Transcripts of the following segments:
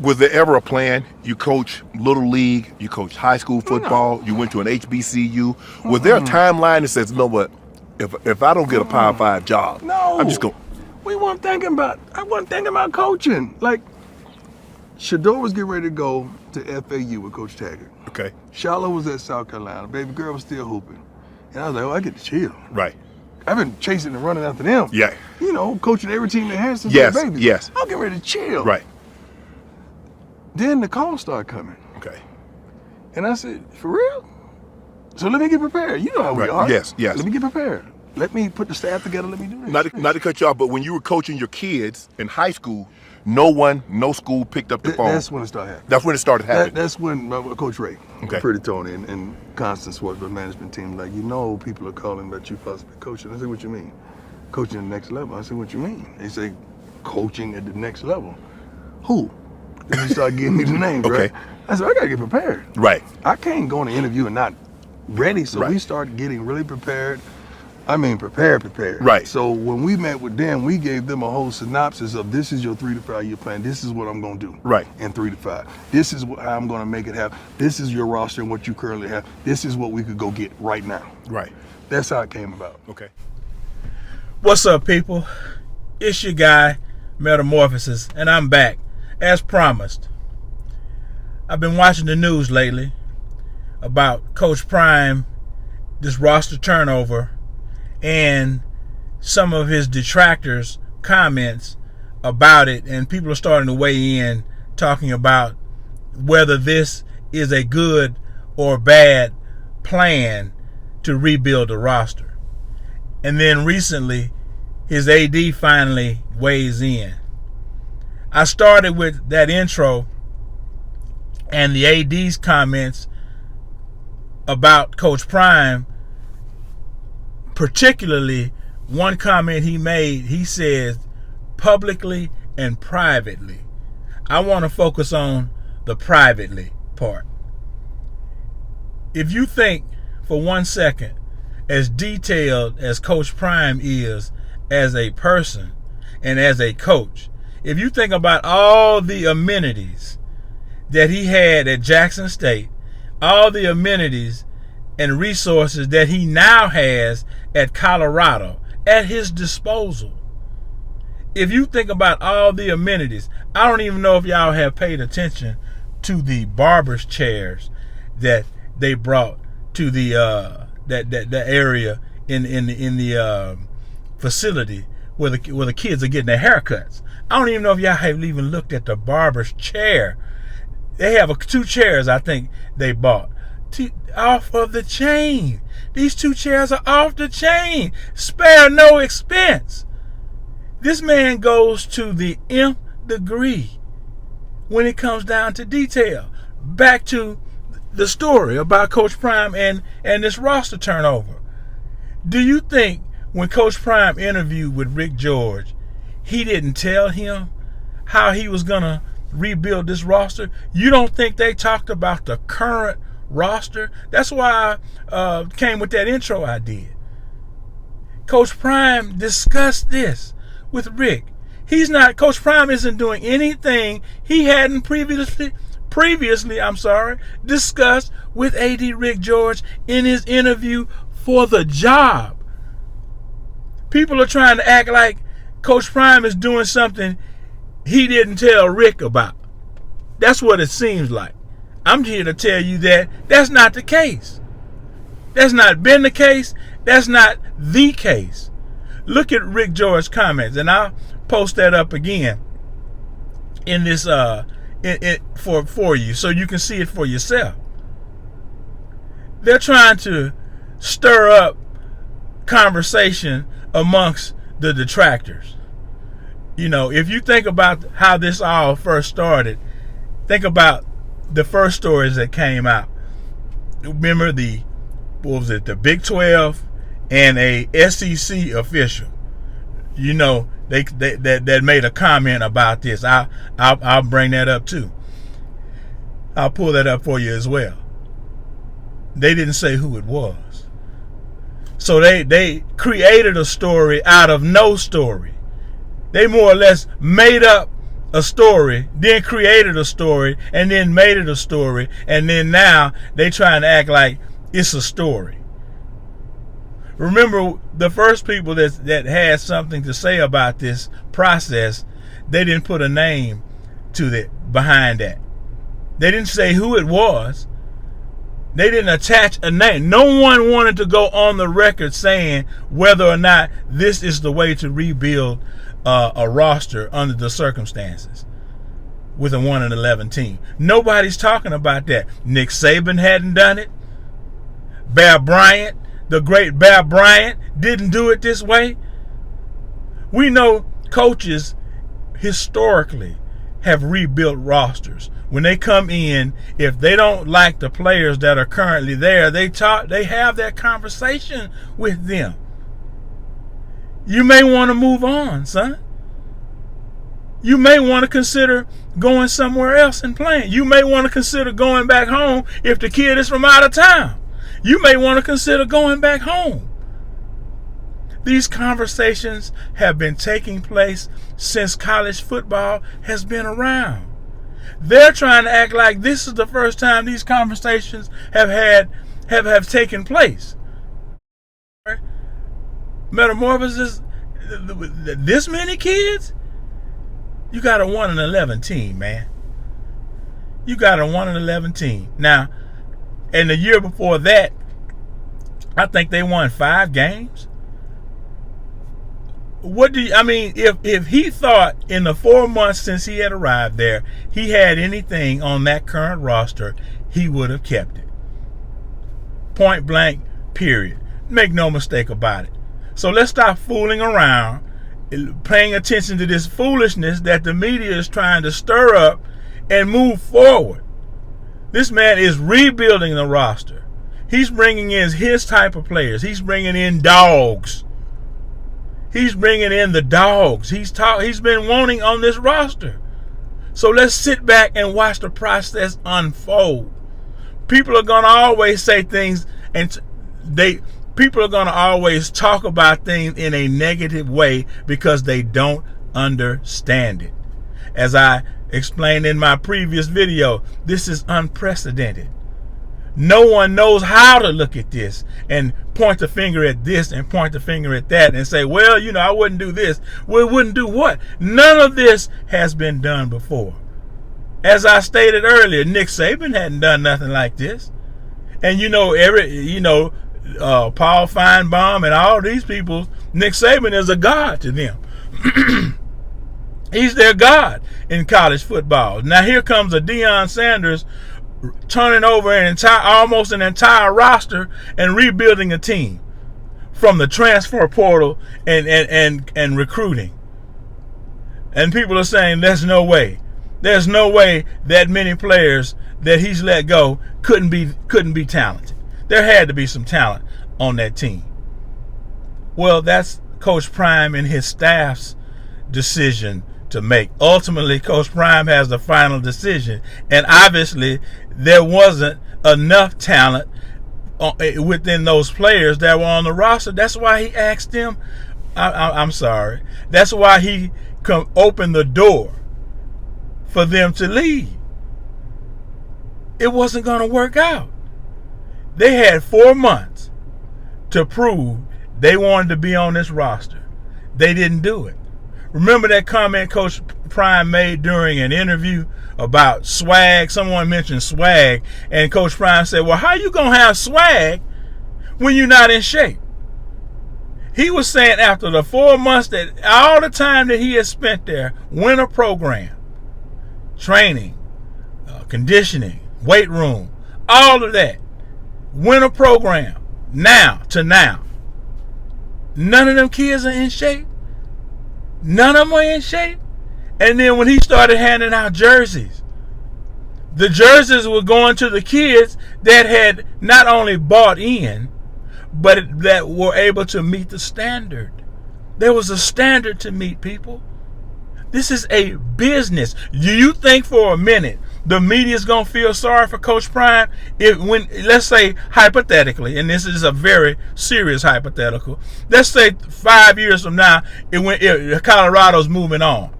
Was there ever a plan? You coach little league, you coach high school football, you went to an HBCU. Was there a timeline that says, no, what? If I don't get a Power 5 job, I'm just going. I wasn't thinking about coaching. Like, Shador was getting ready to go to FAU with Coach Taggart. Okay. Charlotte was at South Carolina. Baby girl was still hooping. And I was like, oh, I get to chill. Right. I've been chasing and running after them. Yeah. You know, coaching every team they had since they were babies. Yes. I'm getting ready to chill. Right. Then the calls started coming. Okay. And I said, for real? So let me get prepared. You know how we are. Yes. Let me get prepared. Let me put the staff together. Let me do this. Not to cut you off, but when you were coaching your kids in high school, no school picked up the phone. That's when it started happening. That's when it started happening. That's when Coach Ray, okay. Pretty Tony, and Constance was the management team. Like, people are calling about you possibly coaching. I said, what you mean? Coaching at the next level. I said, what you mean? They say, coaching at the next level. Who? Then they started giving me the names, okay. Right? I said, I got to get prepared. Right. I can't go on an interview and not ready, so we started getting really prepared. I mean, prepared. Right. So when we met with them, we gave them a whole synopsis of this is your 3 to 5 year plan. This is what I'm going to do. Right. In 3 to 5. This is how I'm going to make it happen. This is your roster and what you currently have. This is what we could go get right now. Right. That's how it came about. Okay. What's up, people? It's your guy, Metamorphosis, and I'm back, as promised. I've been watching the news lately about Coach Prime, this roster turnover, and some of his detractors' comments about it, and people are starting to weigh in talking about whether this is a good or bad plan to rebuild the roster. And then recently, his AD finally weighs in. I started with that intro and the AD's comments about Coach Prime. Particularly, one comment he made, he says, publicly and privately. I want to focus on the privately part. If you think for 1 second, as detailed as Coach Prime is as a person and as a coach, if you think about all the amenities that he had at Jackson State, all the amenities and resources that he now has at Colorado at his disposal. If you think about all the amenities, I don't even know if y'all have paid attention to the barber's chairs that they brought to the that area in the facility where the kids are getting their haircuts. I don't even know if y'all have even looked at the barber's chair. They have 2 chairs I think they bought. Off of the chain. These 2 chairs are off the chain. Spare no expense. This man goes to the nth degree when it comes down to detail. Back to the story about Coach Prime and this roster turnover. Do you think when Coach Prime interviewed with Rick George, he didn't tell him how he was going to rebuild this roster? You don't think they talked about the current roster? That's why I came with that intro I did. Coach Prime discussed this with Rick. Coach Prime isn't doing anything he hadn't previously discussed with AD Rick George in his interview for the job. People are trying to act like Coach Prime is doing something he didn't tell Rick about. That's what it seems like. I'm here to tell you that that's not the case. That's not been the case. That's not the case. Look at Rick George's comments, and I'll post that up again in this for you so you can see it for yourself. They're trying to stir up conversation amongst the detractors. You know, if you think about how this all first started, think about the first stories that came out. Remember the Big 12 and a SEC official. You know, they made a comment about this. I'll bring that up too. I'll pull that up for you as well. They didn't say who it was. So they created a story out of no story. They more or less made up a story, then created a story, and then made it a story, and then now they trying to act like it's a story. Remember, the first people that had something to say about this process, they didn't put a name to behind that. They didn't say who it was. They didn't attach a name. No one wanted to go on the record saying whether or not this is the way to rebuild a roster under the circumstances with a 1-11 team. Nobody's talking about that. Nick Saban hadn't done it. Bear Bryant, the great Bear Bryant, didn't do it this way. We know coaches historically have rebuilt rosters. When they come in, if they don't like the players that are currently there, they have that conversation with them. You may want to move on, son. You may want to consider going somewhere else and playing. You may want to consider going back home if the kid is from out of town. You may want to consider going back home. These conversations have been taking place since college football has been around. They're trying to act like this is the first time these conversations have taken place. Metamorphosis, this many kids? You got a 1-11 team, man. You got a 1-11 team. Now, in the year before that, I think they won 5 games. If he thought in the 4 months since he had arrived there, he had anything on that current roster, he would have kept it. Point blank, period. Make no mistake about it. So let's stop fooling around, paying attention to this foolishness that the media is trying to stir up and move forward. This man is rebuilding the roster. He's bringing in his type of players. He's bringing in dogs. He's bringing in the dogs. He's been wanting on this roster. So let's sit back and watch the process unfold. People are going to always say things, and people are going to always talk about things in a negative way because they don't understand it. As I explained in my previous video, this is unprecedented. No one knows how to look at this and point the finger at this and point the finger at that and say, well, I wouldn't do this. Well, wouldn't do what? None of this has been done before. As I stated earlier, Nick Saban hadn't done nothing like this. And Paul Feinbaum and all these people, Nick Saban is a god to them. He's their god in college football. Now here comes a Deion Sanders turning over almost an entire roster and rebuilding a team from the transfer portal and recruiting. And people are saying there's no way. There's no way that many players that he's let go couldn't be talented. There had to be some talent on that team. Well, that's Coach Prime and his staff's decision to make. Ultimately, Coach Prime has the final decision. And obviously, there wasn't enough talent within those players that were on the roster. That's why he asked them. I'm sorry. That's why he opened the door for them to leave. It wasn't going to work out. They had 4 months to prove they wanted to be on this roster. They didn't do it. Remember that comment Coach Prime made during an interview about swag? Someone mentioned swag, and Coach Prime said, well, how you going to have swag when you're not in shape? He was saying after the 4 months, that all the time that he had spent there, winter program, training, conditioning, weight room, all of that, winter program, now, none of them kids are in shape. None of them are in shape. And then when he started handing out jerseys, the jerseys were going to the kids that had not only bought in, but that were able to meet the standard. There was a standard to meet, people. This is a business. Do you think for a minute the media is going to feel sorry for Coach Prime let's say hypothetically, and this is a very serious hypothetical, let's say 5 years from now, Colorado's moving on.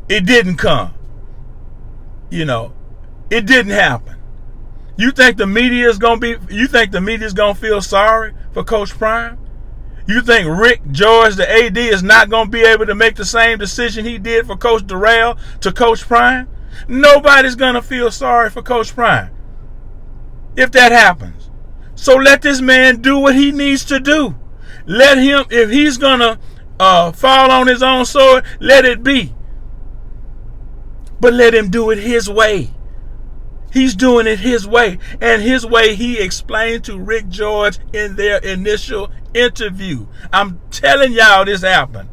it didn't come. It didn't happen. You think the media is gonna feel sorry for Coach Prime? You think Rick George, the AD, is not gonna be able to make the same decision he did for Coach Durrell to Coach Prime? Nobody's gonna feel sorry for Coach Prime if that happens. So let this man do what he needs to do. Let him, if he's gonna fall on his own sword, let it be. But let him do it his way. He's doing it his way. And his way he explained to Rick George in their initial interview. I'm telling y'all this happened.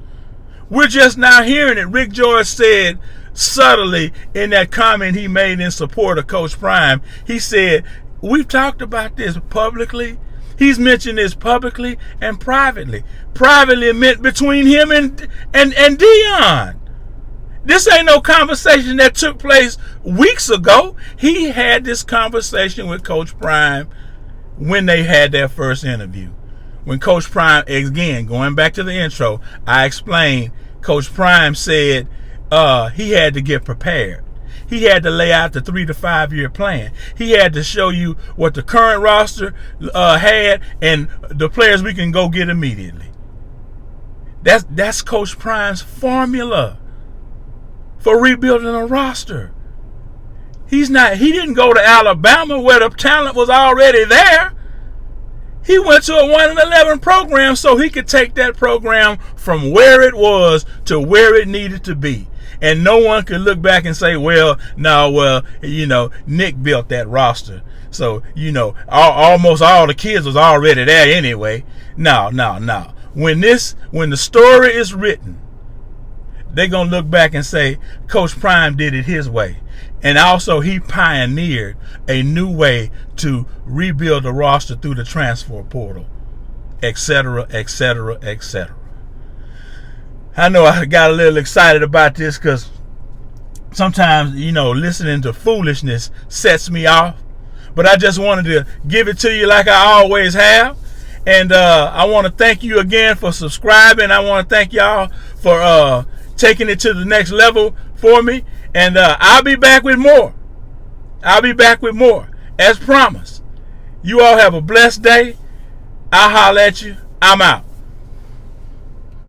We're just now hearing it. Rick George said subtly in that comment he made in support of Coach Prime, he said, we've talked about this publicly. He's mentioned this publicly and privately. Privately meant between him and Dion. This ain't no conversation that took place weeks ago. He had this conversation with Coach Prime when they had their first interview. When Coach Prime, again, going back to the intro, I explained, Coach Prime said he had to get prepared. He had to lay out the 3 to 5 year plan. He had to show you what the current roster had and the players we can go get immediately. That's Coach Prime's formula for rebuilding a roster. He didn't go to Alabama where the talent was already there. He went to a 1-11 program so he could take that program from where it was to where it needed to be. And no one could look back and say, Nick built that roster. So, almost all the kids was already there anyway. No. When the story is written, they're going to look back and say, Coach Prime did it his way. And also he pioneered a new way to rebuild the roster through the transfer portal, etc., etc., etc. I know I got a little excited about this because sometimes, listening to foolishness sets me off. But I just wanted to give it to you like I always have. And I want to thank you again for subscribing. I want to thank y'all for taking it to the next level for me. And I'll be back with more. As promised. You all have a blessed day. I'll holler at you. I'm out.